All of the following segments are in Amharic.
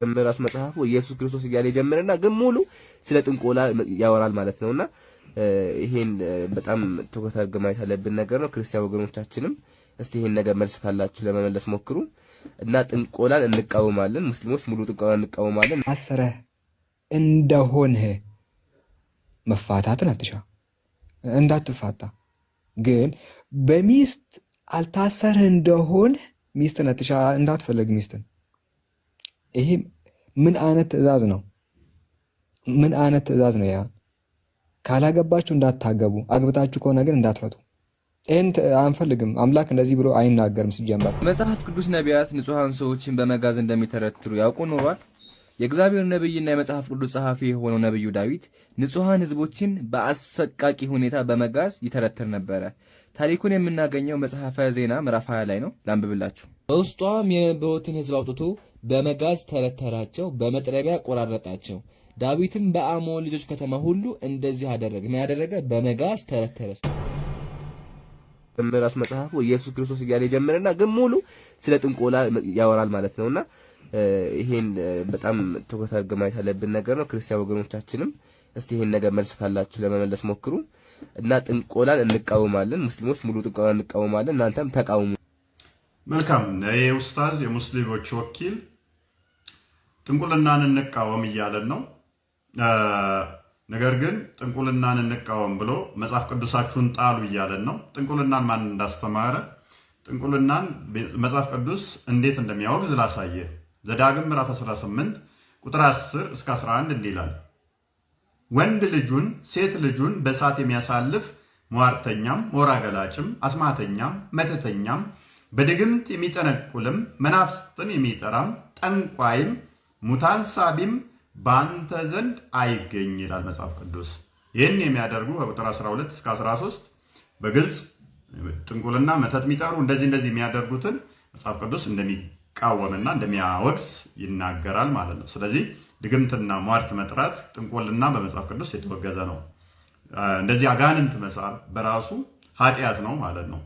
በመራስ መጽሐፉ ኢየሱስ ክርስቶስ እያለ ይጀምርና ግን ሙሉ ስለ ጥንቆላ ያወራል ማለት ነውና ይሄን በጣም ትኩረት አድርገን ማየት ያለብን ነገር ነው። ክርስቲያን ወገኖቻችንም እስቲ ይሄን ነገር መልስ ካላችሁ ለመመለስ ሞክሩ እና ጥንቆላን እንቃወማለን። ሙስሊሞች ሙሉ ጥንቆላን እንቃወማለን። አሰረ እንደሆነ መፋታትን አትሻ እንዳትፋታ ግን በሚስት አልታሰረ እንደሆነ ሚስትን አትሻ እንዳትፈልግ ሚስትን። ይሄ ምን አይነት ትዕዛዝ ነው? ምን አይነት ትዕዛዝ ነው? ያ ካላገባችሁ እንዳታገቡ፣ አግብታችሁ ከሆነ ግን እንዳትፈቱ። ይሄን አንፈልግም። አምላክ እንደዚህ ብሎ አይናገርም። ሲጀመር መጽሐፍ ቅዱስ ነቢያት ንጹሃን ሰዎችን በመጋዝ እንደሚተረትሩ ያውቁ ኖሯል። የእግዚአብሔር ነብይና የመጽሐፍ ቅዱስ ጸሐፊ የሆነው ነብዩ ዳዊት ንጹሃን ህዝቦችን በአሰቃቂ ሁኔታ በመጋዝ ይተረትር ነበረ። ታሪኩን የምናገኘው መጽሐፈ ዜና ምዕራፍ 20 ላይ ነው። ላንብብላችሁ። በውስጧም የነበሩትን ህዝብ አውጥቶ በመጋዝ ተረተራቸው፣ በመጥረቢያ ቆራረጣቸው። ዳዊትም በአሞን ልጆች ከተማ ሁሉ እንደዚህ አደረገ። ምን ያደረገ? በመጋዝ ተረተረ። በመራስ መጽሐፉ ኢየሱስ ክርስቶስ እያለ ይጀምርና ግን ሙሉ ስለ ጥንቆላ ያወራል ማለት ነውና ይሄን በጣም ትኩረት አድርገን ማየት ያለብን ነገር ነው። ክርስቲያን ወገኖቻችንም እስቲ ይሄን ነገር መልስ ካላችሁ ለመመለስ ሞክሩ እና ጥንቆላን እንቃወማለን። ሙስሊሞች ሙሉ ጥንቆላን እንቃወማለን። እናንተም ተቃውሙ። መልካም ኡስታዝ የሙስሊሞች ወኪል ጥንቁልናን እንቃወም እያለን ነው። ነገር ግን ጥንቁልናን እንቃወም ብሎ መጽሐፍ ቅዱሳችሁን ጣሉ እያለን ነው። ጥንቁልናን ማን እንዳስተማረ ጥንቁልናን መጽሐፍ ቅዱስ እንዴት እንደሚያወግዝ ላሳየ። ዘዳግም ምዕራፍ 18 ቁጥር 10 እስከ 11 እንዲህ ይላል። ወንድ ልጁን ሴት ልጁን በእሳት የሚያሳልፍ ሟርተኛም፣ ሞራ ገላጭም፣ አስማተኛም፣ መተተኛም፣ በድግምት የሚጠነቁልም፣ መናፍስትን የሚጠራም፣ ጠንቋይም፣ ሙታን ሳቢም በአንተ ዘንድ አይገኝ ይላል መጽሐፍ ቅዱስ። ይህን የሚያደርጉ ከቁጥር 12 እስከ 13 በግልጽ ጥንቁልና መተት የሚጠሩ እንደዚህ የሚያደርጉትን መጽሐፍ ቅዱስ እንደሚቃወምና እንደሚያወግዝ ይናገራል ማለት ነው። ስለዚህ ድግምትና ሟርት መጥራት፣ ጥንቁልና በመጽሐፍ ቅዱስ የተወገዘ ነው። እንደዚህ አጋንንት መሳል በራሱ ኃጢአት ነው ማለት ነው።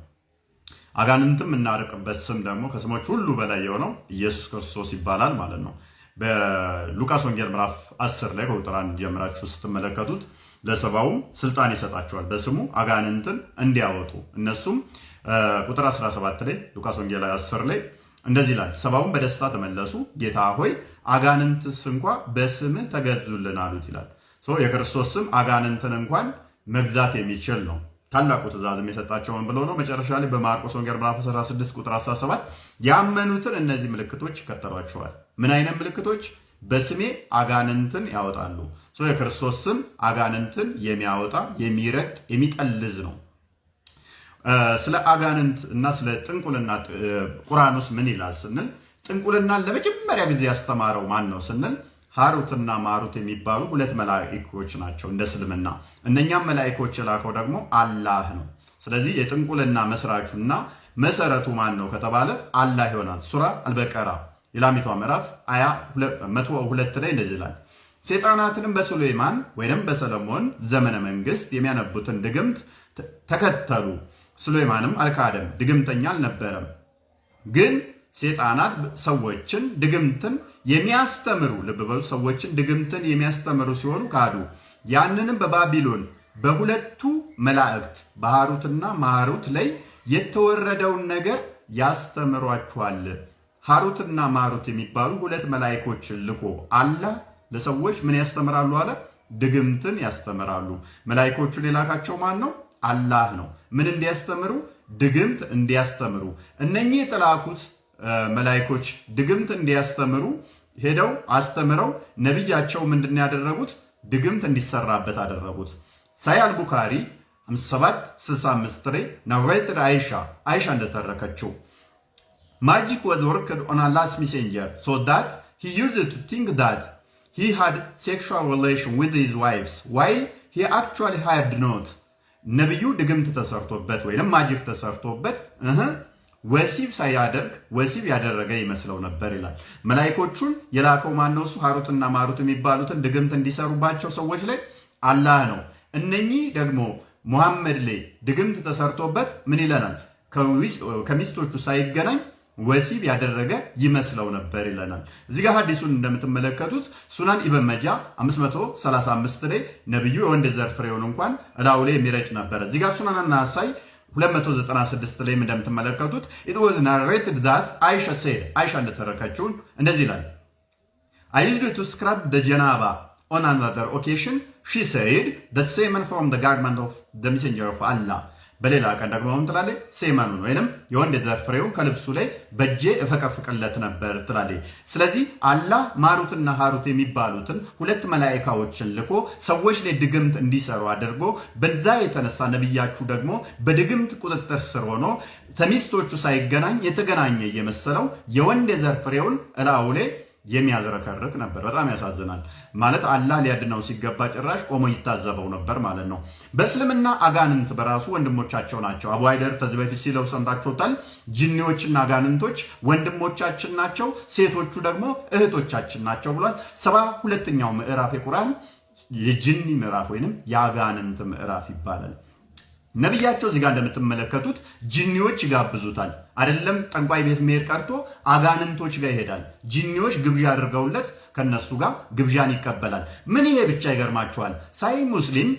አጋንንትም እናርቅበት ስም ደግሞ ከስሞች ሁሉ በላይ የሆነው ኢየሱስ ክርስቶስ ይባላል ማለት ነው። በሉቃስ ወንጌል ምዕራፍ 10 ላይ ከቁጥር 1 ጀምራችሁ ስትመለከቱት ለሰባውም ስልጣን ይሰጣቸዋል በስሙ አጋንንትን እንዲያወጡ። እነሱም ቁጥር 17 ላይ ሉቃስ ወንጌል 10 ላይ እንደዚህ ይላል፣ ሰባውም በደስታ ተመለሱ፣ ጌታ ሆይ አጋንንትስ እንኳ በስምህ ተገዙልን አሉት ይላል። የክርስቶስ ስም አጋንንትን እንኳን መግዛት የሚችል ነው። ታላቁ ትእዛዝም የሰጣቸውን ብሎ ነው። መጨረሻ ላይ በማርቆስ ወንጌል ምዕራፍ 16 ቁጥር 17 ያመኑትን እነዚህ ምልክቶች ይከተሏቸዋል። ምን አይነት ምልክቶች? በስሜ አጋንንትን ያወጣሉ። የክርስቶስ ስም አጋንንትን የሚያወጣ የሚረግጥ የሚጠልዝ ነው። ስለ አጋንንት እና ስለ ጥንቁልና ቁርአን ውስጥ ምን ይላል ስንል ጥንቁልናን ለመጀመሪያ ጊዜ ያስተማረው ማን ነው ስንል ሃሩትና ማሩት የሚባሉ ሁለት መላእክቶች ናቸው እንደ እስልምና። እነኛም መላእክቶች የላከው ደግሞ አላህ ነው። ስለዚህ የጥንቁልና መስራቹና መሰረቱ ማን ነው ከተባለ አላህ ይሆናል። ሱራ አልበቀራ የላሚቷ ምዕራፍ አያ 102 ላይ እንደዚህ ይላል፣ ሰይጣናትንም በሱሌማን ወይንም በሰለሞን ዘመነ መንግስት የሚያነቡትን ድግምት ተከተሉ። ሱሌማንም አልካደም፣ ድግምተኛ አልነበረም። ግን ሰይጣናት ሰዎችን ድግምትን የሚያስተምሩ ልብ በሉ፣ ሰዎችን ድግምትን የሚያስተምሩ ሲሆኑ ካዱ። ያንንም በባቢሎን በሁለቱ መላእክት በሃሩትና ማሩት ላይ የተወረደውን ነገር ያስተምሯቸዋል። ሃሩትና ማሩት የሚባሉ ሁለት መላእክቶችን ልኮ አላህ ለሰዎች ምን ያስተምራሉ አለ? ድግምትን ያስተምራሉ። መላእክቶቹን የላካቸው ማን ነው? አላህ ነው። ምን እንዲያስተምሩ? ድግምት እንዲያስተምሩ። እነኚህ የተላኩት መላእክቶች ድግምት እንዲያስተምሩ ሄደው አስተምረው ነብያቸው ምንድን ያደረጉት? ድግምት እንዲሰራበት አደረጉት። ሳሂህ አልቡኻሪ 5765 ላይ ነብይት አይሻ እንደተረከችው magic was worked on Allah's messenger so that he used to think that he had sexual relation with his wives while he actually had not. ነብዩ ድግምት ተሰርቶበት ወይንም ማጂክ ተሰርቶበት ወሲብ ሳያደርግ ወሲብ ያደረገ ይመስለው ነበር ይላል። መላእክቶቹን የላከው ማን ነው? እሱ ሃሩትና ማሩት የሚባሉትን ድግምት እንዲሰሩባቸው ሰዎች ላይ አላህ ነው። እነኚህ ደግሞ ሙሐመድ ላይ ድግምት ተሰርቶበት ምን ይለናል? ከሚስቶቹ ሳይገናኝ ወሲብ ያደረገ ይመስለው ነበር ይለናል። እዚህ ጋር ሐዲሱን እንደምትመለከቱት ሱናን ኢብን መጃ 535 ላይ ነብዩ የወንድ ዘር ፍሬውን እንኳን እላው ላይ የሚረጭ ነበር። እዚህ ጋር ሱናን ናሳይ 296 ላይ እንደምትመለከቱት it was narrated that Aisha said አይሻ እንደተረከችው እንደዚህ ይላል I used to scrub the janaba on another occasion she said the semen from the garment of the messenger of Allah በሌላ ቀን ደግሞ ትላለች ሴመኑን ወይንም የወንድ ዘር ፍሬውን ከልብሱ ላይ በእጄ እፈቀፍቅለት ነበር ትላለች። ስለዚህ አላህ ማሩትና ሃሩት የሚባሉትን ሁለት መላእክቶችን ልኮ ሰዎች ላይ ድግምት እንዲሰሩ አድርጎ በዛ የተነሳ ነብያችሁ ደግሞ በድግምት ቁጥጥር ስር ሆኖ ተሚስቶቹ ሳይገናኝ የተገናኘ የመሰለው የወንድ ዘር ፍሬውን እላው ላይ የሚያዝረከርክ ነበር። በጣም ያሳዝናል። ማለት አላህ ሊያድነው ሲገባ ጭራሽ ቆሞ ይታዘበው ነበር ማለት ነው። በእስልምና አጋንንት በራሱ ወንድሞቻቸው ናቸው። አቡ ሃይደር ከዚህ በፊት ሲለው ሰምታችሁታል። ጂኒዎችና አጋንንቶች ወንድሞቻችን ናቸው፣ ሴቶቹ ደግሞ እህቶቻችን ናቸው ብሏል። 72ኛው ምዕራፍ የቁርአን የጂኒ ምዕራፍ ወይንም የአጋንንት ምዕራፍ ይባላል። ነብያቸው እዚህ ጋር እንደምትመለከቱት ጂኒዎች ይጋብዙታል። አይደለም ጠንቋይ ቤት መሄድ ቀርቶ አጋንንቶች ጋር ይሄዳል። ጂኒዎች ግብዣ አድርገውለት ከነሱ ጋር ግብዣን ይቀበላል። ምን ይሄ ብቻ ይገርማቸዋል። ሳይ ሙስሊም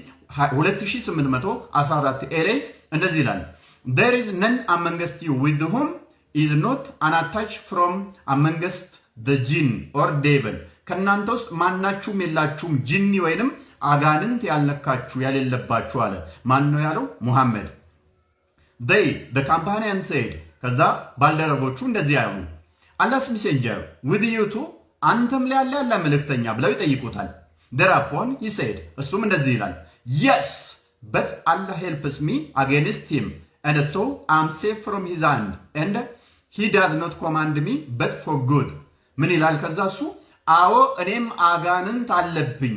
2814 ኤሌ እንደዚህ ይላል there is none amongst you with whom is not unattached from amongst the jinn or devil ከናንተ ውስጥ ማናችሁም የላችሁም ጂኒ ወይንም አጋንንት ያልነካችሁ ያሌለባችሁ አለ። ማን ነው ያለው? ሙሐመድ they the companion said ከዛ ባልደረቦቹ እንደዚህ ያሉ Allah's messenger with you too አንተም ላይ ያለ መልእክተኛ ብለው ይጠይቁታል። thereupon he said እሱም እንደዚህ ይላል yes but Allah helps me against him and so I'm safe from his hand and he does not command me but for good ምን ይላል ከዛ እሱ አዎ እኔም አጋንንት አለብኝ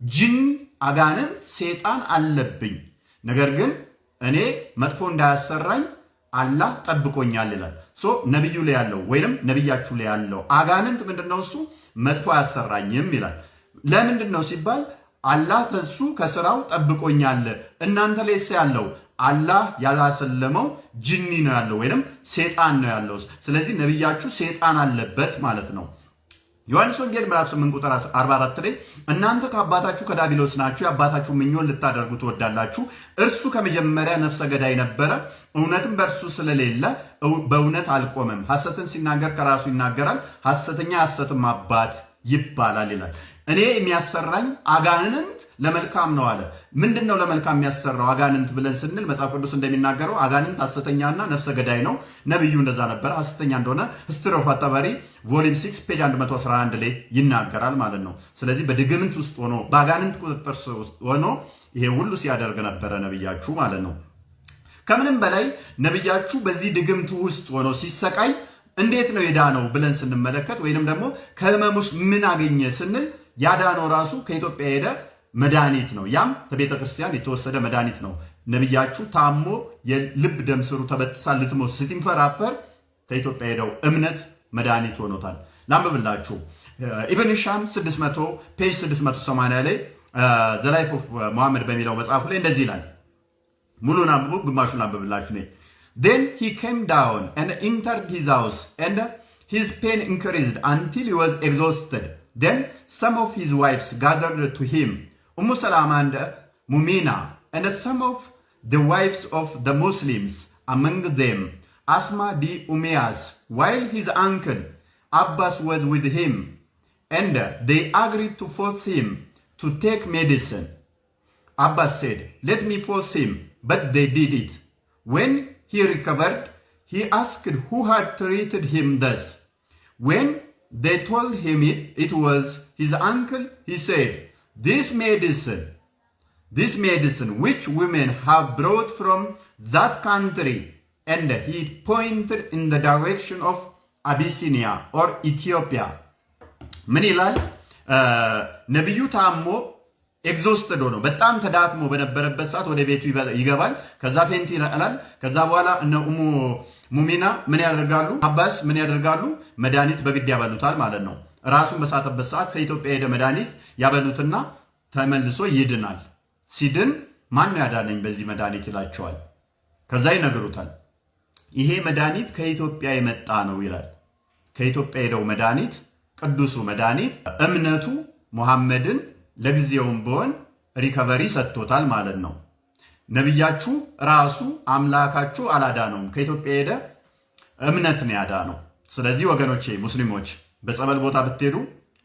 ጂን አጋንንት ሰይጣን አለብኝ ነገር ግን እኔ መጥፎ እንዳያሰራኝ አላህ ጠብቆኛል ይላል። ነብዩ ላይ ያለው ወይንም ነብያችሁ ላይ ያለው አጋንንት ምንድነው? እሱ መጥፎ ያሰራኝም ይላል። ለምንድነው ሲባል አላህ ተሱ ከስራው ጠብቆኛል። እናንተ ላይ ያለው አላህ ያላሰለመው ጂኒ ነው ያለው ወይንም ሰይጣን ነው ያለው። ስለዚህ ነብያችሁ ሰይጣን አለበት ማለት ነው። ዮሐንስ ወንጌል ምዕራፍ 8 ቁጥር 44 ላይ እናንተ ከአባታችሁ ከዳቢሎስ ናችሁ የአባታችሁ ምኞት ልታደርጉ ትወዳላችሁ እርሱ ከመጀመሪያ ነፍሰ ገዳይ ነበረ እውነትም በእርሱ ስለሌለ በእውነት አልቆመም ሐሰትን ሲናገር ከራሱ ይናገራል ሐሰተኛ ሐሰትም አባት ይባላል ይላል። እኔ የሚያሰራኝ አጋንንት ለመልካም ነው አለ። ምንድነው ለመልካም የሚያሰራው አጋንንት ብለን ስንል መጽሐፍ ቅዱስ እንደሚናገረው አጋንንት ሐሰተኛና ነፍሰ ገዳይ ነው። ነብዩ እንደዛ ነበር። ሐሰተኛ እንደሆነ ሂስትሪ ኦፍ አታባሪ ቮሊዩም 6 ፔጅ 111 ላይ ይናገራል ማለት ነው። ስለዚህ በድግምት ውስጥ ሆኖ በአጋንንት ቁጥጥር ውስጥ ሆኖ ይሄ ሁሉ ሲያደርግ ነበረ ነብያችሁ ማለት ነው። ከምንም በላይ ነብያችሁ በዚህ ድግምት ውስጥ ሆኖ ሲሰቃይ እንዴት ነው የዳነው ብለን ስንመለከት ወይንም ደግሞ ከህመሙስ ምን አገኘ ስንል ያዳነው ራሱ ከኢትዮጵያ ሄደ መድኃኒት ነው። ያም ከቤተ ክርስቲያን የተወሰደ መድኃኒት ነው። ነብያችሁ ታሞ የልብ ደም ስሩ ተበጥሳ ልትሞት ስትንፈራፈር ከኢትዮጵያ ሄደው እምነት መድኃኒት ሆኖታል። ላምብላችሁ ኢብን ሂሻም 600 ፔጅ 680 ላይ ዘ ላይፍ ኦፍ ሙሐመድ በሚለው መጽሐፉ ላይ እንደዚህ ይላል። ሙሉን አንብቡ፣ ግማሹን አንብብላችሁ ነኝ። Then he came down and entered his house and his pain increased until he was exhausted. Then some of his wives gathered to him, Salama and Mumina, and some of the wives of the Muslims, among them Asma di Umayyas, while his uncle Abbas was with him, and they agreed to force him to take medicine. Abbas said, "Let me force him," but they did it. When he recovered, he asked who had treated him thus. When they told him it was his uncle, he said, This medicine which women have brought from that country, and he pointed in the direction of Abyssinia or Ethiopia. ምን ይላል? ነብዩ ታሞ ኤግዞስትድ ሆኖ በጣም ተዳክሞ በነበረበት ሰዓት ወደ ቤቱ ይገባል። ከዛ ፌንት ይላል። ከዛ በኋላ እነ ኡሙ ሙሚና ምን ያደርጋሉ? አባስ ምን ያደርጋሉ? መድኃኒት በግድ ያበሉታል ማለት ነው። ራሱን በሳተበት ሰዓት ከኢትዮጵያ ሄደ መድኃኒት ያበሉትና ተመልሶ ይድናል። ሲድን ማን ነው ያዳነኝ በዚህ መድኃኒት ይላቸዋል። ከዛ ይነግሩታል። ይሄ መድኃኒት ከኢትዮጵያ የመጣ ነው ይላል። ከኢትዮጵያ ሄደው መድኃኒት ቅዱሱ መድኃኒት እምነቱ ሙሐመድን ለጊዜውም ቢሆን ሪከቨሪ ሰጥቶታል ማለት ነው። ነቢያችሁ ራሱ አምላካችሁ አላዳነውም፣ ከኢትዮጵያ ሄደ እምነት ነው ያዳነው። ስለዚህ ወገኖቼ ሙስሊሞች በጸበል ቦታ ብትሄዱ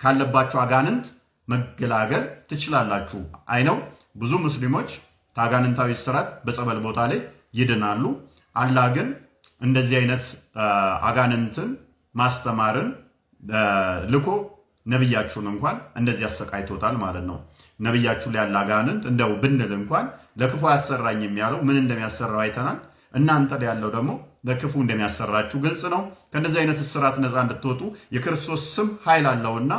ካለባችሁ አጋንንት መገላገል ትችላላችሁ። አይነው ብዙ ሙስሊሞች ከአጋንንታዊ ስራት በጸበል ቦታ ላይ ይድናሉ። አላህ ግን እንደዚህ አይነት አጋንንትን ማስተማርን ልኮ ነብያችሁን እንኳን እንደዚህ ያሰቃይቶታል ማለት ነው። ነብያችሁ ላይ ያለ አጋንንት እንደው ብንል እንኳን ለክፉ ያሰራኝም ያለው ምን እንደሚያሰራው አይተናል። እናንተ ላይ ያለው ደግሞ ለክፉ እንደሚያሰራችሁ ግልጽ ነው። ከእንደዚህ አይነት እስራት ነፃ እንድትወጡ የክርስቶስ ስም ኃይል አለውና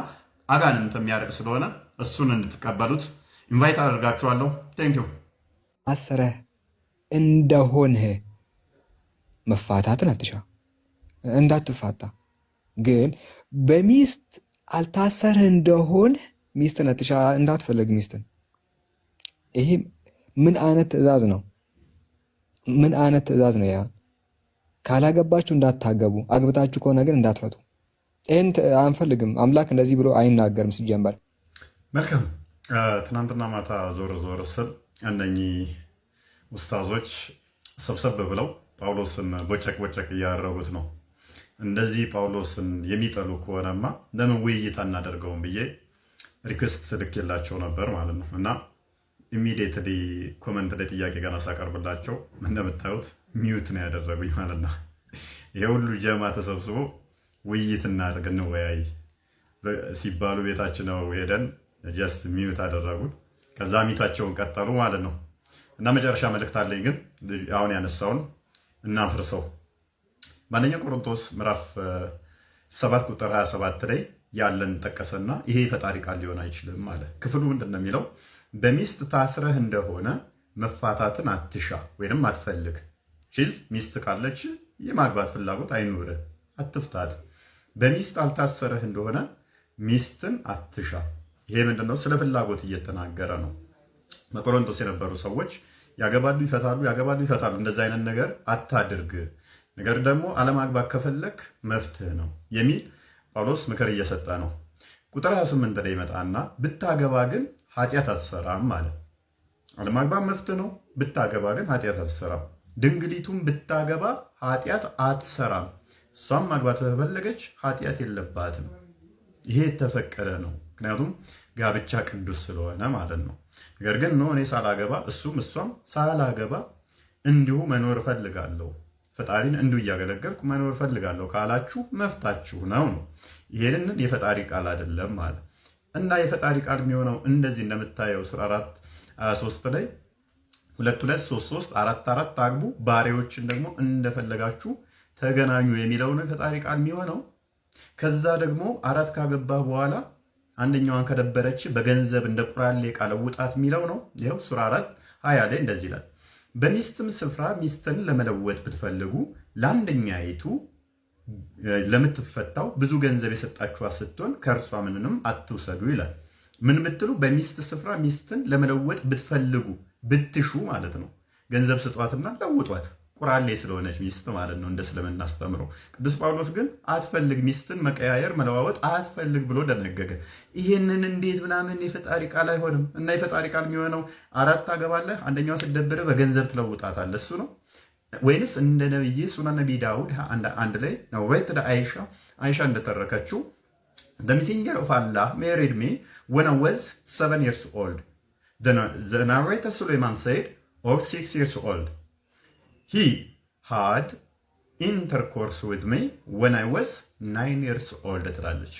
አጋንንት የሚያርቅ ስለሆነ እሱን እንድትቀበሉት ኢንቫይት አደርጋችኋለሁ። ቴንኪው። አስረህ እንደሆንህ መፋታትን አትሻ፣ እንዳትፋታ ግን በሚስት አልታሰርህ እንደሆንህ ሚስትን አትሻ፣ እንዳትፈልግ ሚስትን። ይሄ ምን አይነት ትዕዛዝ ነው? ምን አይነት ትዕዛዝ ነው? ያ ካላገባችሁ እንዳታገቡ፣ አግብታችሁ ከሆነ ግን እንዳትፈቱ። ይህን አንፈልግም። አምላክ እንደዚህ ብሎ አይናገርም ሲጀመር። መልካም። ትናንትና ማታ ዞር ዞር ስል እነኚህ ኡስታዞች ሰብሰብ ብለው ጳውሎስን ቦጨቅ ቦጨቅ እያደረጉት ነው። እንደዚህ ጳውሎስን የሚጠሉ ከሆነማ ለምን ውይይት አናደርገውም ብዬ ሪኩዌስት ልኬላቸው ነበር ማለት ነው። እና ኢሚዲየትሊ ኮመንት ላይ ጥያቄ ገና ሳቀርብላቸው እንደምታዩት ሚዩት ነው ያደረጉኝ ማለት ነው። ይሄ ሁሉ ጀማ ተሰብስቦ ውይይት እናደርግ እንወያይ ሲባሉ ቤታችን ነው ሄደን ጀስት ሚዩት አደረጉን። ከዛ ሚታቸውን ቀጠሉ ማለት ነው። እና መጨረሻ መልእክት አለኝ ግን አሁን ያነሳውን እናፍርሰው። በአንደኛ ቆሮንቶስ ምዕራፍ 7 ቁጥር 27 ላይ ያለን ጠቀሰና ይሄ የፈጣሪ ቃል ሊሆን አይችልም አለ። ክፍሉ ምንድን ነው የሚለው? በሚስት ታስረህ እንደሆነ መፋታትን አትሻ ወይም አትፈልግ። ሚስት ካለች የማግባት ፍላጎት አይኑርህ፣ አትፍታት። በሚስት አልታሰረህ እንደሆነ ሚስትን አትሻ። ይሄ ምንድነው? ስለ ፍላጎት እየተናገረ ነው። በቆሮንቶስ የነበሩ ሰዎች ያገባሉ፣ ይፈታሉ፣ ያገባሉ፣ ይፈታሉ። እንደዛ አይነት ነገር አታድርግ። ነገር ደግሞ አለማግባት ከፈለክ መፍትህ ነው የሚል ጳውሎስ ምክር እየሰጠ ነው። ቁጥር 28 ላይ ይመጣና ብታገባ ግን ኃጢአት አትሰራም ማለት። አለማግባት መፍትህ ነው፣ ብታገባ ግን ኃጢአት አትሰራም። ድንግሊቱም ብታገባ ኃጢአት አትሰራም። እሷም ማግባት ከፈለገች ኃጢአት የለባትም። ይሄ የተፈቀደ ነው፣ ምክንያቱም ጋብቻ ቅዱስ ስለሆነ ማለት ነው። ነገር ግን እኔ ሳላገባ እሱም እሷም ሳላገባ እንዲሁ መኖር እፈልጋለሁ፣ ፈጣሪን እንዲሁ እያገለገልኩ መኖር እፈልጋለሁ ካላችሁ መፍታችሁ ነው። ይሄንን የፈጣሪ ቃል አይደለም ማለት እና የፈጣሪ ቃል የሚሆነው እንደዚህ እንደምታየው ሥራ 4:23 ላይ 2:2 3:3 4:4 አግቡ፣ ባሪያዎችን ደግሞ እንደፈለጋችሁ ተገናኙ የሚለው ነው የፈጣሪ ቃል የሚሆነው። ከዛ ደግሞ 4 ካገባ በኋላ አንደኛዋን ከደበረች በገንዘብ እንደ ቁራሌ ዕቃ ለውጣት የሚለው ነው። ይኸው ሱራ 4:20 ላይ እንደዚህ ይላል። በሚስትም ስፍራ ሚስትን ለመለወጥ ብትፈልጉ ለአንደኛይቱ ለምትፈታው ብዙ ገንዘብ የሰጣችኋት ስትሆን ከእርሷ ምንንም አትውሰዱ ይላል። ምን ብትሉ? በሚስት ስፍራ ሚስትን ለመለወጥ ብትፈልጉ፣ ብትሹ ማለት ነው። ገንዘብ ስጧትና ለውጧት። ቁራሌ ስለሆነች ሚስት ማለት ነው እንደ እስልምና አስተምረው። ቅዱስ ጳውሎስ ግን አትፈልግ፣ ሚስትን መቀያየር መለዋወጥ አትፈልግ ብሎ ደነገገ። ይሄንን እንዴት ምናምን የፈጣሪ ቃል አይሆንም። እና የፈጣሪ ቃል የሚሆነው 4 ታገባለህ፣ አንደኛዋ ስትደብርህ በገንዘብ ትለውጣታለህ እሱ ነው ወይንስ እንደ ነብይ ሱነን ነቢ ዳውድ አንድ ላይ ነው ወይ? አይሻ እንደተረከችው the messenger of Allah married me when I was 7 years old. The narrator Suleiman said, or 6 years old. He had intercourse with me when I was 9 years old ትላለች።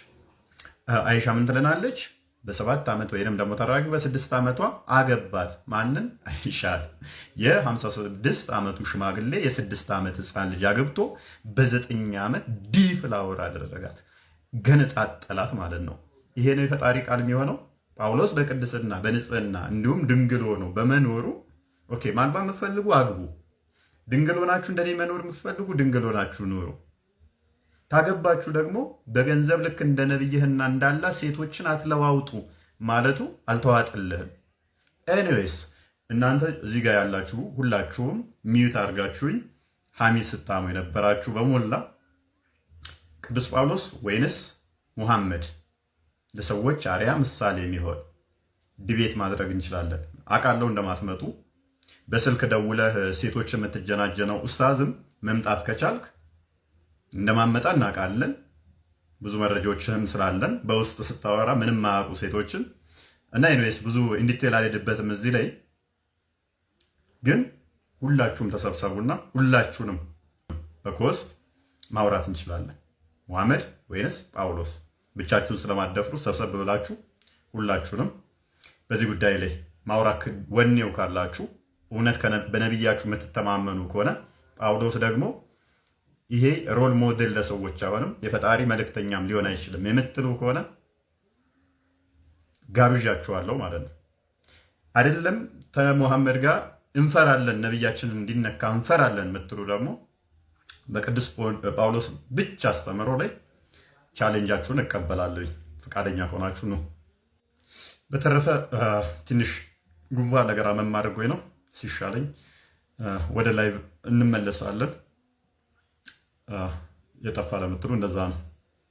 አይሻ ምን ትለናለች? በ7 ዓመት ወይንም ደግሞ ተራኪ በ6 ዓመቷ አገባት። ማንን? አይሻል። የ56 ዓመቱ ሽማግሌ የ6 ዓመት ህፃን ልጅ አግብቶ በ9 ዓመት ዲፍላወር አደረጋት፣ ገነጣጠላት ማለት ነው። ይሄ ነው የፈጣሪ ቃል የሚሆነው። ጳውሎስ በቅድስና በንጽህና እንዲሁም ድንግል ሆኖ በመኖሩ ኦኬ፣ ማግባት የምትፈልጉ አግቡ፣ ድንግል ሆናችሁ እንደኔ መኖር የምትፈልጉ ድንግል ሆናችሁ ኑሩ። ታገባችሁ ደግሞ በገንዘብ ልክ እንደ ነብይህና እንዳላ ሴቶችን አትለዋውጡ ማለቱ አልተዋጥልህም። ኤኒዌይስ እናንተ እዚህ ጋር ያላችሁ ሁላችሁም ሚዩት አድርጋችሁኝ ሐሚድ ስታሙ የነበራችሁ በሞላ ቅዱስ ጳውሎስ ወይንስ ሙሐመድ ለሰዎች አርያ ምሳሌ የሚሆን ዲቤት ማድረግ እንችላለን። አውቃለሁ እንደማትመጡ በስልክ ደውለህ ሴቶች የምትጀናጀነው ኡስታዝም መምጣት ከቻልክ እንደማመጣ እናውቃለን። ብዙ መረጃዎችህም ስላለን በውስጥ ስታወራ ምንም ማያውቁ ሴቶችን እና ኢንዌስ ብዙ ኢንዲቴል አልሄድበትም እዚህ ላይ ግን ሁላችሁም ተሰብሰቡና ሁላችሁንም በኮስት ማውራት እንችላለን። ሙሐመድ ወይንስ ጳውሎስ? ብቻችሁን ስለማደፍሩ ሰብሰብ ብላችሁ ሁላችሁንም በዚህ ጉዳይ ላይ ማውራት ወኔው ካላችሁ እውነት በነቢያችሁ የምትተማመኑ ከሆነ ጳውሎስ ደግሞ ይሄ ሮል ሞዴል ለሰዎች አይሆንም የፈጣሪ መልእክተኛም ሊሆን አይችልም የምትሉ ከሆነ ጋብዣችኋለሁ ማለት ነው። አይደለም ከሙሐመድ ጋር እንፈራለን ነቢያችንን እንዲነካ እንፈራለን የምትሉ ደግሞ በቅዱስ ጳውሎስ ብቻ አስተምሮ ላይ ቻሌንጃችሁን እቀበላለሁ። ፈቃደኛ ከሆናችሁ ነው። በተረፈ ትንሽ ጉንፋን ነገር አድርጎኝ ነው። ሲሻለኝ ወደ ላይቭ እንመለሳለን። የጠፋ ለምትሉ እንደዛ ነው።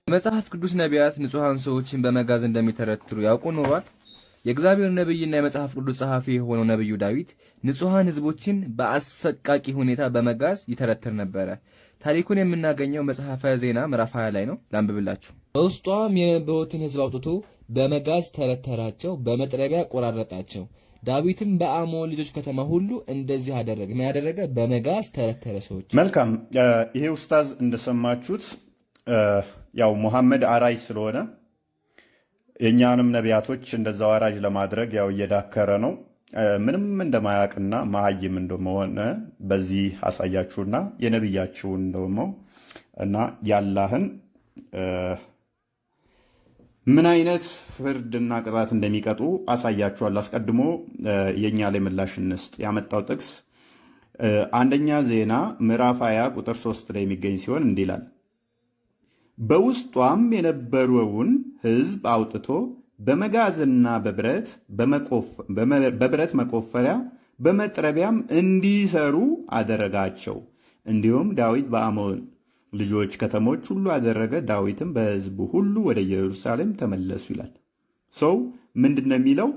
የመጽሐፍ ቅዱስ ነቢያት ንጹሐን ሰዎችን በመጋዝ እንደሚተረትሩ ያውቁ ኖሯል። የእግዚአብሔር ነብይና የመጽሐፍ ቅዱስ ጸሐፊ የሆነው ነብዩ ዳዊት ንጹሐን ሕዝቦችን በአሰቃቂ ሁኔታ በመጋዝ ይተረትር ነበረ። ታሪኩን የምናገኘው መጽሐፈ ዜና ምዕራፍ 20 ላይ ነው። ላንብብላችሁ። በውስጧም የነበሩትን ሕዝብ አውጥቶ በመጋዝ ተረተራቸው፣ በመጥረቢያ ቆራረጣቸው። ዳዊትም በአሞን ልጆች ከተማ ሁሉ እንደዚህ አደረገ። ምን ያደረገ? በመጋዝ ተረተረ ሰዎች። መልካም። ይሄ ኡስታዝ እንደሰማችሁት ያው ሙሐመድ አራጅ ስለሆነ የእኛንም ነቢያቶች እንደዛው አራጅ ለማድረግ ያው እየዳከረ ነው። ምንም እንደማያውቅና መሀይም እንደመሆነ በዚህ አሳያችሁና የነቢያችሁን ደግሞ እና ያላህን ምን አይነት ፍርድና ቅጣት እንደሚቀጡ አሳያችኋል። አስቀድሞ የእኛ ላይ ምላሽ እንስጥ። ያመጣው ጥቅስ አንደኛ ዜና ምዕራፍ 20 ቁጥር 3 ላይ የሚገኝ ሲሆን እንዲህ ይላል፣ በውስጧም የነበረውን ሕዝብ አውጥቶ በመጋዝና በብረት መቆፈሪያ በመጥረቢያም እንዲሰሩ አደረጋቸው። እንዲሁም ዳዊት በአሞን ልጆች ከተሞች ሁሉ አደረገ። ዳዊትም በሕዝቡ ሁሉ ወደ ኢየሩሳሌም ተመለሱ ይላል። ሰው ምንድን ነው የሚለው?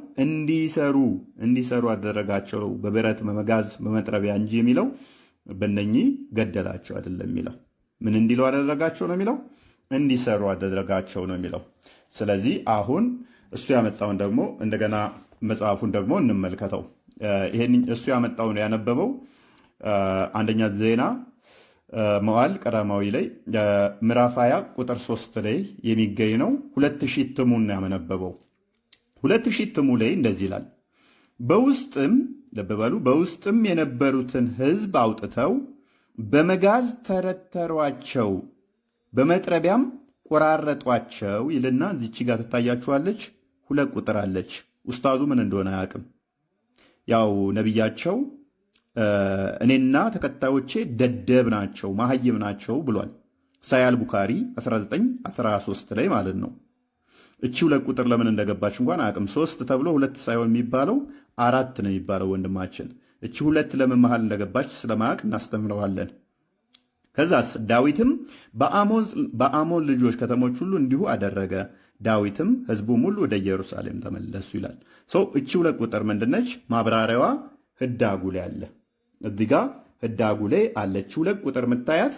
እንዲሰሩ አደረጋቸው። በብረት በመጋዝ በመጥረቢያ እንጂ የሚለው በእነኚህ ገደላቸው አይደለም የሚለው። ምን እንዲሉ አደረጋቸው ነው የሚለው? እንዲሰሩ አደረጋቸው ነው የሚለው። ስለዚህ አሁን እሱ ያመጣውን ደግሞ እንደገና መጽሐፉን ደግሞ እንመልከተው። ይሄን እሱ ያመጣውን ያነበበው አንደኛ ዜና መዋዕል ቀዳማዊ ላይ ምዕራፍ 20 ቁጥር 3 ላይ የሚገኝ ነው። 2000 እትሙን ያመነበበው 2000 እትሙ ላይ እንደዚህ ይላል፣ በውስጥም ለበበሉ በውስጥም የነበሩትን ሕዝብ አውጥተው በመጋዝ ተረተሯቸው፣ በመጥረቢያም ቆራረጧቸው ይልና እዚች ጋር ትታያችኋለች። 2 ቁጥር አለች። ኡስታዙ ምን እንደሆነ አያውቅም። ያው ነቢያቸው እኔና ተከታዮቼ ደደብ ናቸው መሀይም ናቸው ብሏል። ሳያል ቡካሪ 1913 ላይ ማለት ነው። እቺ 2 ቁጥር ለምን እንደገባች እንኳን አያውቅም። 3 ተብሎ 2 ሳይሆን የሚባለው 4 ነው የሚባለው ወንድማችን። እቺ 2 ለምን መሃል እንደገባች ስለማያውቅ እናስተምረዋለን። ከዛስ ዳዊትም በአሞን ልጆች ከተሞች ሁሉ እንዲሁ አደረገ። ዳዊትም ሕዝቡም ሁሉ ወደ ኢየሩሳሌም ተመለሱ ይላል። እቺ 2 ቁጥር ምንድነች? ማብራሪያዋ ህዳጉ ላይ አለ። እዚህ ጋ ህዳጉ ላይ አለች 2 ቁጥር የምታያት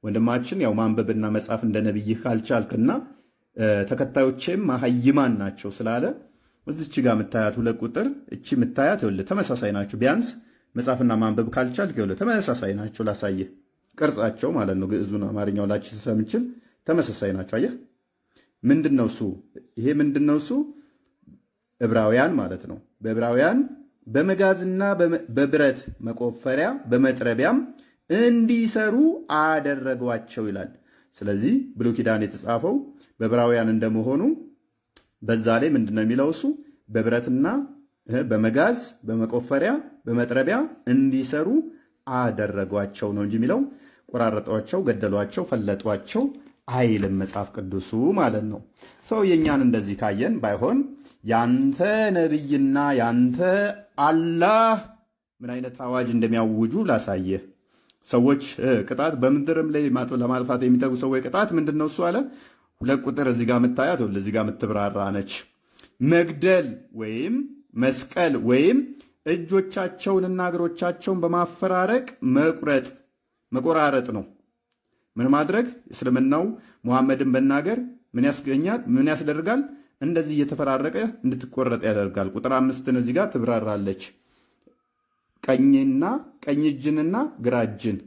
ወንድማችን። ያው ማንበብና መጻፍ እንደ ነብይህ ካልቻልክና ተከታዮቼም መሀይማን ናቸው ስላለ እዚች ጋር የምታያት 2 ቁጥር እቺ የምታያት ይኸውልህ ተመሳሳይ ናቸው። ቢያንስ መጻፍና ማንበብ ካልቻልክ ይኸውልህ ተመሳሳይ ናቸው። ላሳየህ ቅርጻቸው ማለት ነው። ግዕዙን አማርኛው ላች ስለምችል ተመሳሳይ ናቸው። አየህ ምንድነው እሱ? ይሄ ምንድነው እሱ? ዕብራውያን ማለት ነው። በዕብራውያን በመጋዝና በብረት መቆፈሪያ በመጥረቢያም እንዲሰሩ አደረጓቸው ይላል። ስለዚህ ብሉይ ኪዳን የተጻፈው በዕብራውያን እንደመሆኑ በዛ ላይ ምንድነው የሚለው እሱ? በብረትና በመጋዝ በመቆፈሪያ በመጥረቢያ እንዲሰሩ አደረጓቸው ነው እንጂ የሚለው ቆራረጧቸው፣ ገደሏቸው፣ ፈለጧቸው አይልም መጽሐፍ ቅዱሱ ማለት ነው። ሰው የእኛን እንደዚህ ካየን ባይሆን ያንተ ነቢይና ያንተ አላህ ምን አይነት አዋጅ እንደሚያውጁ ላሳየህ። ሰዎች ቅጣት በምድርም ላይ ለማጥፋት የሚተጉ ሰዎች ቅጣት ምንድን ነው? እሱ አለ 2 ቁጥር እዚህ ጋር የምታያት እዚህ ጋር የምትብራራ ነች። መግደል ወይም መስቀል ወይም እጆቻቸውንና እግሮቻቸውን በማፈራረቅ መቆራረጥ ነው። ምን ማድረግ? እስልምናው ሙሐመድን በናገር ምን ያስገኛል? ምን ያስደርጋል? እንደዚህ እየተፈራረቀ እንድትቆረጥ ያደርጋል። ቁጥር 5 እዚህ ጋር ትብራራለች። ቀኝ እጅንና ግራ እጅን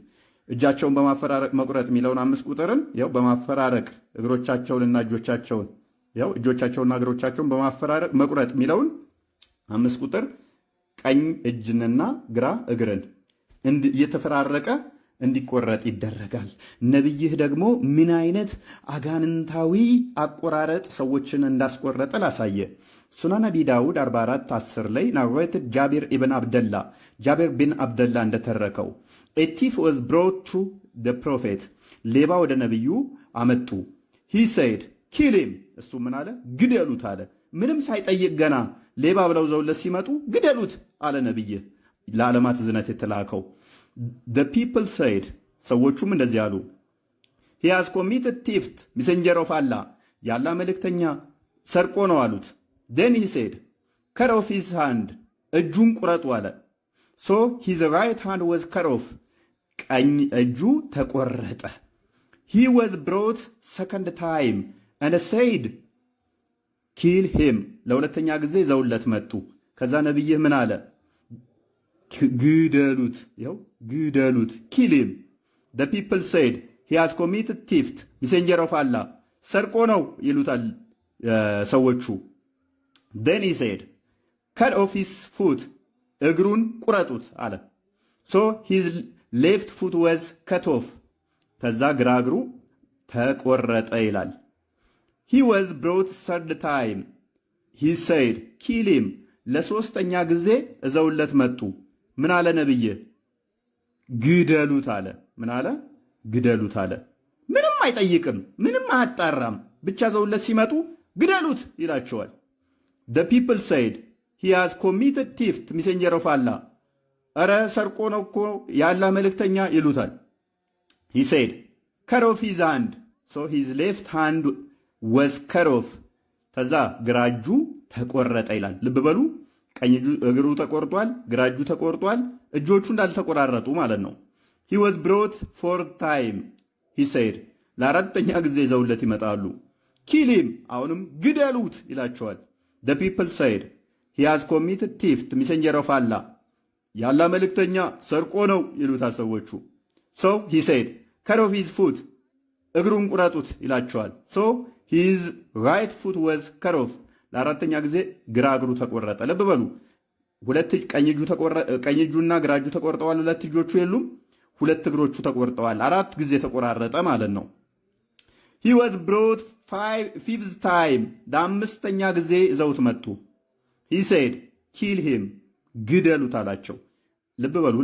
እጃቸውን በማፈራረቅ መቁረጥ የሚለውን 5 ቁጥርን ያው በማፈራረቅ እግሮቻቸውንና እጆቻቸውን ያው እጆቻቸውንና እግሮቻቸውን በማፈራረቅ መቁረጥ የሚለውን 5 ቁጥር ቀኝ እጅንና ግራ እግርን እየተፈራረቀ እንዲቆረጥ ይደረጋል። ነቢይህ ደግሞ ምን አይነት አጋንንታዊ አቆራረጥ ሰዎችን እንዳስቆረጠ ላሳየ። ሱናን አቢ ዳውድ 44:10 ላይ ናወት ጃቢር ቢን አብደላ እንደተረከው a thief was brought to the prophet ሌባ ወደ ነቢዩ አመጡ። he said kill him እሱ ምን አለ? ግደሉት አለ። ምንም ሳይጠይቅ ገና ሌባ ብለው ዘውለት ሲመጡ ግደሉት አለ ነቢይ፣ ለዓለማት ዝነት የተላከው። the people said ሰዎቹም እንደዚህ አሉ he has committed theft messenger of Allah ያላ መልእክተኛ ሰርቆ ነው አሉት። then he said cut off his hand እጁን ቁረጡ አለ። so his right hand was cut off ቀኝ እጁ ተቆረጠ። he was brought second time and said kill him ለሁለተኛ ጊዜ ዘውለት መጡ። ከዛ ነብይህ ምን አለ? ግደሉት፣ ያው ግደሉት፣ kill him. the people said he has committed theft messenger of Allah ሰርቆ ነው ይሉታል ሰዎቹ። then he said cut off his foot እግሩን ቁረጡት አለ። so his left foot was cut off ከዛ ግራ እግሩ ተቆረጠ ይላል። he was brought third time he said kill him ለሶስተኛ ጊዜ እዘውለት መጡ። ምን አለ ነብይ? ግደሉት አለ። ምን አለ? ግደሉት አለ። ምንም አይጠይቅም፣ ምንም አያጣራም። ብቻ ዘውለት ሲመጡ ግደሉት ይላቸዋል። the people said he has committed theft messenger of Allah አረ ሰርቆ ነው እኮ ያላ መልእክተኛ ይሉታል። he said cut off his hand so his left hand was cut off ከዛ ግራ እጁ ተቆረጠ ይላል። ልብ በሉ፣ ቀኝ እግሩ ተቆርጧል፣ ግራ እጁ ተቆርጧል፣ እጆቹ እንዳልተቆራረጡ ማለት ነው። he was brought fourth time he said ለአራተኛ ጊዜ ዘውለት ይመጣሉ። kill him አሁንም ግደሉት ይላቸዋል። the people said he has committed theft messenger of Allah ያላ መልእክተኛ ሰርቆ ነው ይሉታል ሰዎቹ። so he said cut off his foot እግሩን ቁረጡት ይላቸዋል። so his right foot was cut off ለአራተኛ ጊዜ ግራ እግሩ ተቆረጠ። ልብ በሉ፣ ቀኝ እጁና ግራ እጁ ተቆርጠዋል። ሁለት እጆቹ የሉም፣ ሁለት እግሮቹ ተቆርጠዋል። 4 ጊዜ ተቆራረጠ ማለት ነው። he was brought fifth time ለአምስተኛ ጊዜ ዘውት መጡ። he said kill him ግደሉት አላቸው። ልብ በሉ፣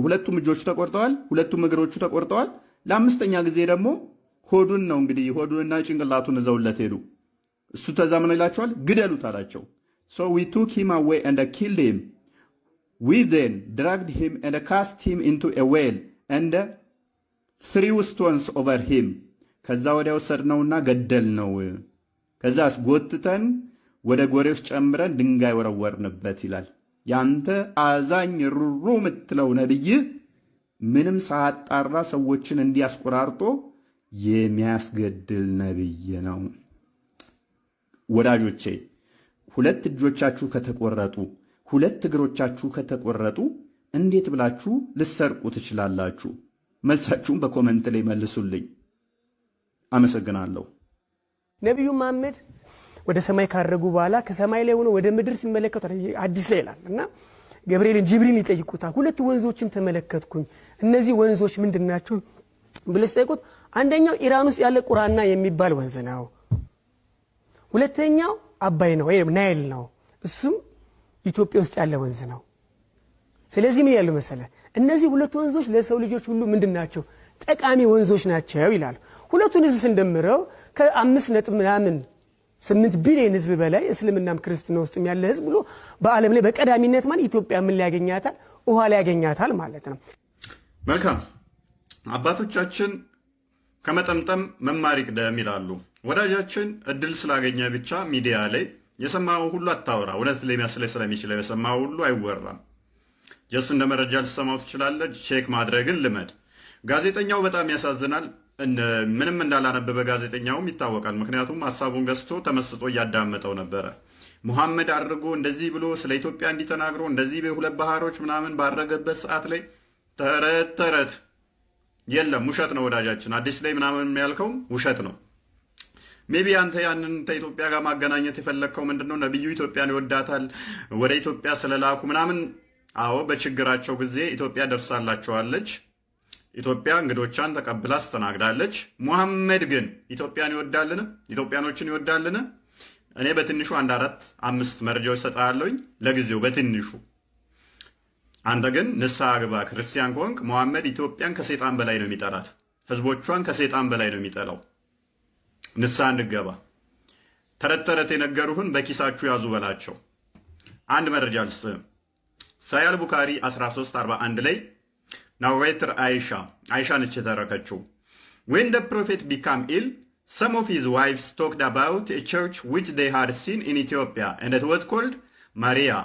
ሁለቱም እጆቹ ተቆርጠዋል፣ ሁለቱም እግሮቹ ተቆርጠዋል። ለአምስተኛ ጊዜ ደግሞ ሆዱን ነው እንግዲህ ሆዱንና ጭንቅላቱን ዘውለት ሄዱ። እሱ ተዛምኖ ይላቸዋል ግደሉት አላቸው። so we took him away and killed him we then dragged him and cast him into a well and threw stones over him ከዛ ወዲያ ወሰድነውና ገደልነው። ከዛ አስጎትተን ወደ ጎሬ ውስጥ ጨምረን ድንጋይ ወረወርንበት ይላል። ያንተ አዛኝ ሩሩ የምትለው ነብይ ምንም ሳያጣራ ሰዎችን እንዲያስቆራርጦ የሚያስገድል ነብይ ነው። ወዳጆቼ፣ ሁለት እጆቻችሁ ከተቆረጡ፣ ሁለት እግሮቻችሁ ከተቆረጡ እንዴት ብላችሁ ልሰርቁ ትችላላችሁ? መልሳችሁን በኮመንት ላይ መልሱልኝ። አመሰግናለሁ። ነብዩ መሐመድ ወደ ሰማይ ካረጉ በኋላ ከሰማይ ላይ ሆኖ ወደ ምድር ሲመለከቱ አዲስ ላይ ይላል እና ገብርኤልን ጅብሪል ይጠይቁታል። ሁለት ወንዞችን ተመለከትኩኝ፣ እነዚህ ወንዞች ምንድናቸው ብለው ሲጠይቁት አንደኛው ኢራን ውስጥ ያለ ቁራና የሚባል ወንዝ ነው፣ ሁለተኛው አባይ ነው ወይም ናይል ነው፣ እሱም ኢትዮጵያ ውስጥ ያለ ወንዝ ነው። ስለዚህ ምን ያለው መሰለ፣ እነዚህ ሁለት ወንዞች ለሰው ልጆች ሁሉ ምንድናቸው? ጠቃሚ ወንዞች ናቸው ይላል። ሁለቱን ህዝብ ስንደምረው ከ5.8 ቢሊዮን ህዝብ በላይ እስልምናም ክርስትና ውስጥም ያለ ህዝብ ብሎ በዓለም ላይ በቀዳሚነት ኢትዮጵያ ምን ሊያገኛታል? ውሃ ሊያገኛታል ማለት ነው። መልካም አባቶቻችን ከመጠምጠም መማር ይቅደም ይላሉ። ወዳጃችን እድል ስላገኘ ብቻ ሚዲያ ላይ የሰማው ሁሉ አታወራ። እውነት ሊመስልህ ስለሚችለው የሰማው ሁሉ አይወራም። ጀስ እንደ መረጃ ልሰማው ትችላለህ። ቼክ ማድረግን ልመድ። ጋዜጠኛው በጣም ያሳዝናል። ምንም እንዳላነበበ ጋዜጠኛውም ይታወቃል። ምክንያቱም ሀሳቡን ገዝቶ ተመስጦ እያዳመጠው ነበረ። ሙሐመድ አድርጎ እንደዚህ ብሎ ስለ ኢትዮጵያ እንዲተናግሮ እንደዚህ በሁለት ባህሮች ምናምን ባረገበት ሰዓት ላይ ተረት የለም። ውሸት ነው ወዳጃችን። አዲስ ላይ ምናምን ያልከው ውሸት ነው። ሜቢ አንተ ያንን ከኢትዮጵያ ጋር ማገናኘት የፈለግከው ምንድነው? ነቢዩ ኢትዮጵያን ይወዳታል ወደ ኢትዮጵያ ስለላኩ ምናምን። አዎ በችግራቸው ጊዜ ኢትዮጵያ ደርሳላቸዋለች። ኢትዮጵያ እንግዶቿን ተቀብላ አስተናግዳለች። ሙሐመድ ግን ኢትዮጵያን ይወዳልን? ኢትዮጵያኖችን ይወዳልን? እኔ በትንሹ 1፣ 4፣ 5 መረጃዎች ሰጣለሁኝ ለጊዜው በትንሹ። አንተ ግን ንስሐ ግባ። ክርስቲያን ከሆንክ ሙሐመድ ኢትዮጵያን ከሰይጣን በላይ ነው የሚጠላት፣ ህዝቦቿን ከሰይጣን በላይ ነው የሚጠላው። ንስሐ እንድገባ። ተረት የነገሩህን በኪሳችሁ ያዙ በላቸው። አንድ መረጃ ልስጥህ። ሳያል ቡካሪ 1341 ላይ ናሬተር አይሻ ነች የተረከችው። when the prophet became ill, some of his wives talked about a church which they had seen in Ethiopia and it was called Maria.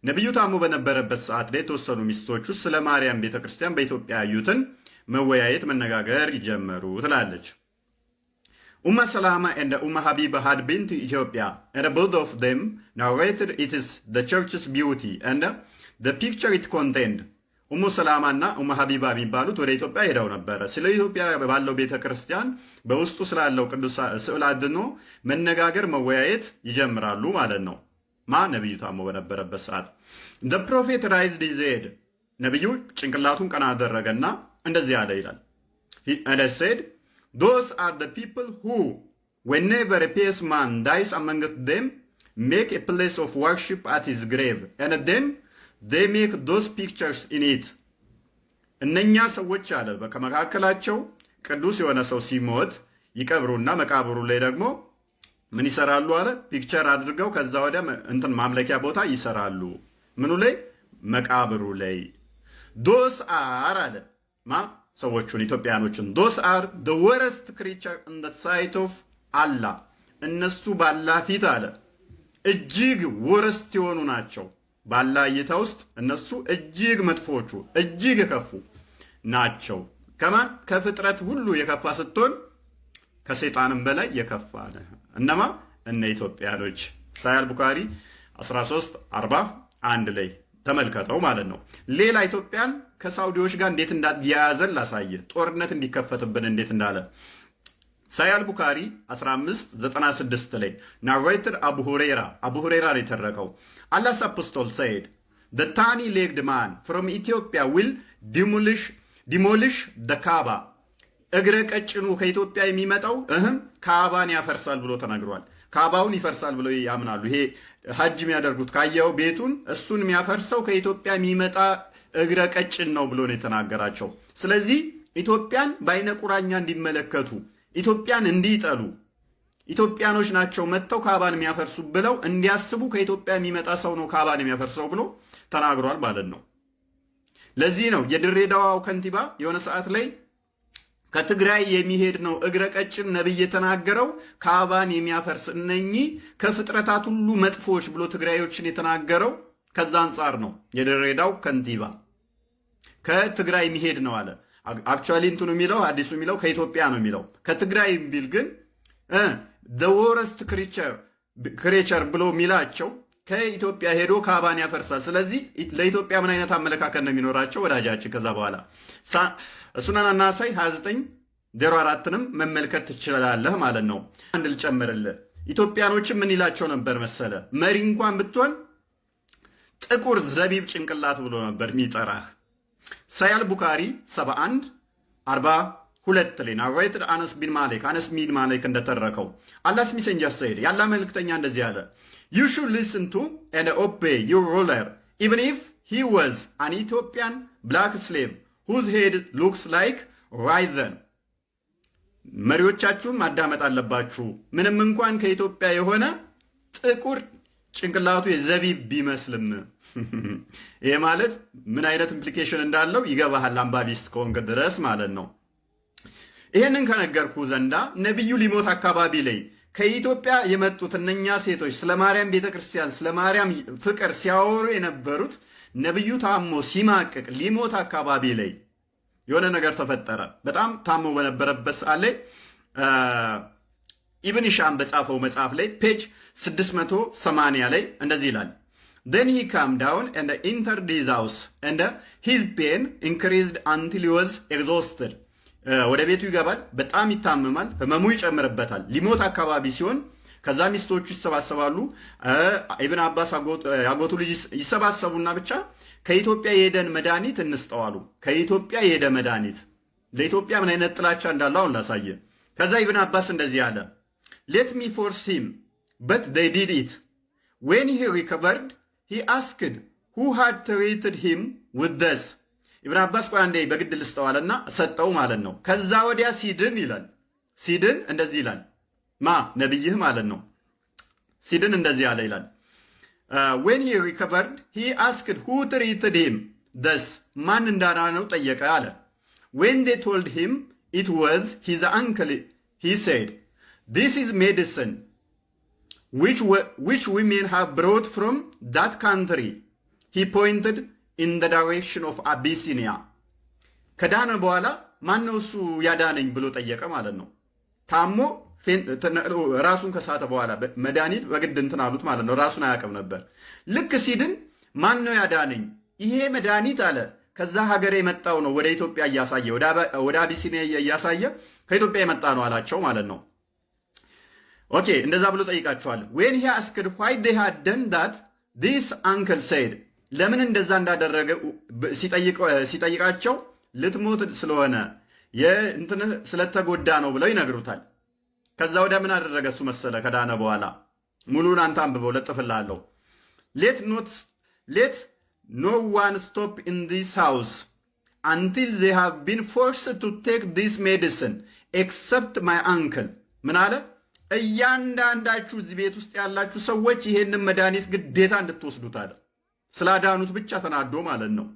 ነቢዩ ታሞ በነበረበት ሰዓት ላይ የተወሰኑ ሚስቶቹ ስለ ማርያም ቤተክርስቲያን በኢትዮጵያ ያዩትን መወያየት መነጋገር ይጀመሩ ትላለች። Umm Salama and Umm Habiba had been to Ethiopia, and both of them narrated it is the church's beauty and the picture it contained. ኡሙ ሰላማ እና ኡሙ ሀቢባ የሚባሉት ወደ ኢትዮጵያ ሄደው ነበረ። ስለ ኢትዮጵያ ባለው ቤተክርስቲያን በውስጡ ስላለው ቅዱስ ስዕል አድኖ መነጋገር መወያየት ይጀምራሉ ማለት ነው። ነቢዩ ታሞ በነበረበት ሰዓት the prophet raised his head, ነቢዩ ጭንቅላቱን ቀና አደረገና እንደዚህ አለ ይላል። and said, those are the people who, whenever a pious man dies amongst them, make a place of worship at his grave, and then they make those pictures in it. እነኛ ሰዎች አለ ከመካከላቸው ቅዱስ የሆነ ሰው ሲሞት ይቀብሩና መቃብሩ ላይ ደግሞ ምን ይሰራሉ አለ? ፒክቸር አድርገው ከዛ ወደ እንትን ማምለኪያ ቦታ ይሰራሉ። ምኑ ላይ? መቃብሩ ላይ። those are አለ ሰዎቹን ኢትዮጵያኖችን those are the worst creature in the sight of Allah. እነሱ ባላህ ፊት አለ እጅግ ወረስት የሆኑ ናቸው። ባላህ እይታ ውስጥ እነሱ እጅግ መጥፎቹ እጅግ የከፉ ናቸው። ከማን? ከፍጥረት ሁሉ የከፋ ስትሆን ከሰይጣንም በላይ የከፋ ነው። እነማ? እነ ኢትዮጵያኖች። ሳያል ቡካሪ 1341 ላይ ተመልከተው ማለት ነው። ሌላ ኢትዮጵያን ከሳውዲዎች ጋር እንዴት እንዳያያዘን ላሳየ፣ ጦርነት እንዲከፈትብን እንዴት እንዳለ ሳያል ቡካሪ 1596 ላይ ናሬትድ አቡ ሁሬራ ነው የተረከው። አላህስ አፖስቶል ሰይድ the tiny legged man from Ethiopia will demolish the Kaaba. እግረ ቀጭኑ ከኢትዮጵያ የሚመጣው ካባን ያፈርሳል ብሎ ተናግሯል። ካባውን ይፈርሳል ብሎ ያምናሉ። ይሄ ሐጅ የሚያደርጉት ካየው ቤቱን እሱን የሚያፈርሰው ከኢትዮጵያ የሚመጣ እግረ ቀጭን ነው ብሎ ነው የተናገራቸው። ስለዚህ ኢትዮጵያን በአይነ ቁራኛ እንዲመለከቱ፣ ኢትዮጵያን እንዲጠሉ፣ ኢትዮጵያኖች ናቸው መጥተው ካባን የሚያፈርሱ ብለው እንዲያስቡ ከኢትዮጵያ የሚመጣ ሰው ነው ካባን የሚያፈርሰው ብሎ ተናግሯል ማለት ነው። ለዚህ ነው የድሬዳዋው ከንቲባ የሆነ ሰዓት ላይ ከትግራይ የሚሄድ ነው እግረ ቀጭን ነብይ የተናገረው ካባን የሚያፈርስ እነኚህ ከፍጥረታት ሁሉ መጥፎች ብሎ ትግራዮችን የተናገረው ከዛ አንጻር ነው። የድሬዳው ከንቲባ ከትግራይ የሚሄድ ነው አለ። አክቹአሊ እንትኑ የሚለው አዲሱ የሚለው ከኢትዮጵያ ነው የሚለው። ከትግራይ ቢል ግን the worst creature ብሎ የሚላቸው ከኢትዮጵያ ሄዶ ካባን ያፈርሳል። ስለዚህ ለኢትዮጵያ ምን አይነት አመለካከት ነው የሚኖራቸው ወዳጃችን? ከዛ በኋላ ሱናን ናሳይ 2904ንም መመልከት ትችላለህ ማለት ነው። አንድ ልጨምርልህ። ኢትዮጵያኖችን ምን ይላቸው ነበር መሰለ? መሪ እንኳን ብትሆን ጥቁር ዘቢብ ጭንቅላት ብሎ ነበር የሚጠራህ። ሳያል ቡካሪ 7142 ላይ ናሬትድ አነስ ቢን ማሊክ እንደተረከው አላህስ ሜሴንጀር ሰይድ ያላ መልእክተኛ እንደዚህ አለ you should listen to and obey your ruler even if he was an Ethiopian black slave whose head looks like raisin. መሪዎቻችሁን ማዳመጥ አለባችሁ ምንም እንኳን ከኢትዮጵያ የሆነ ጥቁር ጭንቅላቱ የዘቢብ ቢመስልም ይሄ ማለት ምን አይነት ኢምፕሊኬሽን እንዳለው ይገባሃል፣ አንባቢስ ከሆንክ ድረስ ማለት ነው። ይሄንን ከነገርኩ ዘንዳ ነቢዩ ሊሞት አካባቢ ላይ ከኢትዮጵያ የመጡት እነኛ ሴቶች ስለ ማርያም ቤተክርስቲያን ስለ ማርያም ፍቅር ሲያወሩ የነበሩት ነቢዩ ታሞ ሲማቅቅ ሊሞት አካባቢ ላይ የሆነ ነገር ተፈጠረ። በጣም ታሞ በነበረበት ሰዓት ላይ ኢብን ሂሻም በጻፈው መጽሐፍ ላይ ፔጅ 680 ላይ እንደዚህ ይላል። then he came down and entered his house and his pain increased until he was exhausted ወደ ቤቱ ይገባል፣ በጣም ይታመማል፣ ህመሙ ይጨምርበታል። ሊሞት አካባቢ ሲሆን ከዛ ሚስቶቹ ይሰባሰባሉ፣ ኢብን አባስ ያጎቱ ልጅ ይሰባሰቡና ብቻ ከኢትዮጵያ የሄደን መድኃኒት እንስጠዋሉ። ከኢትዮጵያ የሄደ መድኃኒት ለኢትዮጵያ ምን አይነት ጥላቻ እንዳለው አሁን ላሳየ። ከዛ ኢብን አባስ እንደዚህ አለ፣ let me force him but they did it when he recovered he asked who had treated him with this ኢብን አባስ ቆይ አንዴ በግድ ልስጠዋልና ሰጠው ማለት ነው። ከዛ ወዲያ ሲድን ይላል፣ ሲድን እንደዚህ ይላል፣ ማ ነብይህ ማለት ነው። ሲድን እንደዚህ አለ ይላል when he recovered he asked who treated him this ማን እንዳዳነው ጠየቀ አለ። when they told him it was his uncle he said this is medicine which women have brought from that country he pointed in the direction of Abyssinia ከዳነ በኋላ ማን ነው እሱ ያዳነኝ ብሎ ጠየቀ ማለት ነው። ታሞ ራሱን ከሳተ በኋላ መድኃኒት በግድ እንትን አሉት ማለት ነው። ራሱን አያውቅም ነበር። ልክ ሲድን ማን ነው ያዳነኝ? ይሄ መድኃኒት አለ ከዛ ሀገር የመጣው ነው፣ ወደ ኢትዮጵያ እያሳየ ወደ አቢሲኒያ እያሳየ ከኢትዮጵያ የመጣ ነው አላቸው ማለት ነው። ኦኬ እንደዛ ብሎ ጠይቃቸዋል። when he asked why they had done that this uncle said ለምን እንደዛ እንዳደረገ ሲጠይቃቸው ልትሞት ስለሆነ የእንትን ስለተጎዳ ነው ብለው ይነግሩታል። ከዛ ወዲያ ምን አደረገ እሱ መሰለ ከዳነ በኋላ ሙሉን አንተ አንብበው ለጥፍልሃለሁ። let no one stop in this house until they have been forced to take this medicine except my uncle ምን አለ? እያንዳንዳችሁ እዚህ ቤት ውስጥ ያላችሁ ሰዎች ይሄንን መድኃኒት ግዴታ እንድትወስዱት አለ። ስላዳኑት ብቻ ተናዶ ማለት ነው።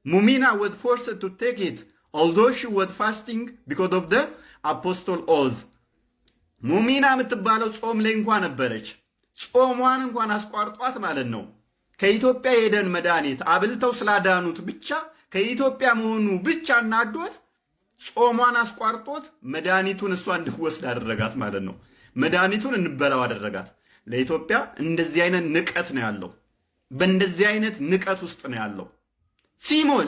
ሙሚና was forced to take it although she was fasting because of the apostle oath ሙሚና የምትባለው ጾም ላይ እንኳን ነበረች። ጾሟን እንኳን አስቋርጧት ማለት ነው። ከኢትዮጵያ የሄደን መድኃኒት አብልተው ስላዳኑት ብቻ ከኢትዮጵያ መሆኑ ብቻ እናዶት ጾሟን አስቋርጦት መድኃኒቱን እሷ እንድትወስድ አደረጋት ማለት ነው። መድኃኒቱን እንበላው አደረጋት። ለኢትዮጵያ እንደዚህ አይነት ንቀት ነው ያለው። በእንደዚህ አይነት ንቀት ውስጥ ነው ያለው።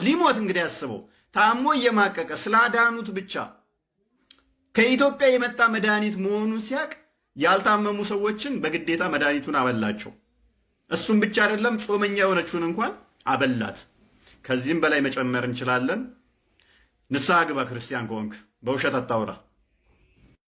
ሊሞት እንግዲህ ያስበው ታሞ እየማቀቀ ስላዳኑት ብቻ ከኢትዮጵያ የመጣ መድኃኒት መሆኑን ሲያቅ ያልታመሙ ሰዎችን በግዴታ መድኃኒቱን አበላቸው። እሱም ብቻ አይደለም ጾመኛ የሆነችውን እንኳን አበላት። ከዚህም በላይ መጨመር እንችላለን። ንስሐ ግባ ክርስቲያን ከሆንክ፣ በውሸት አታውራ።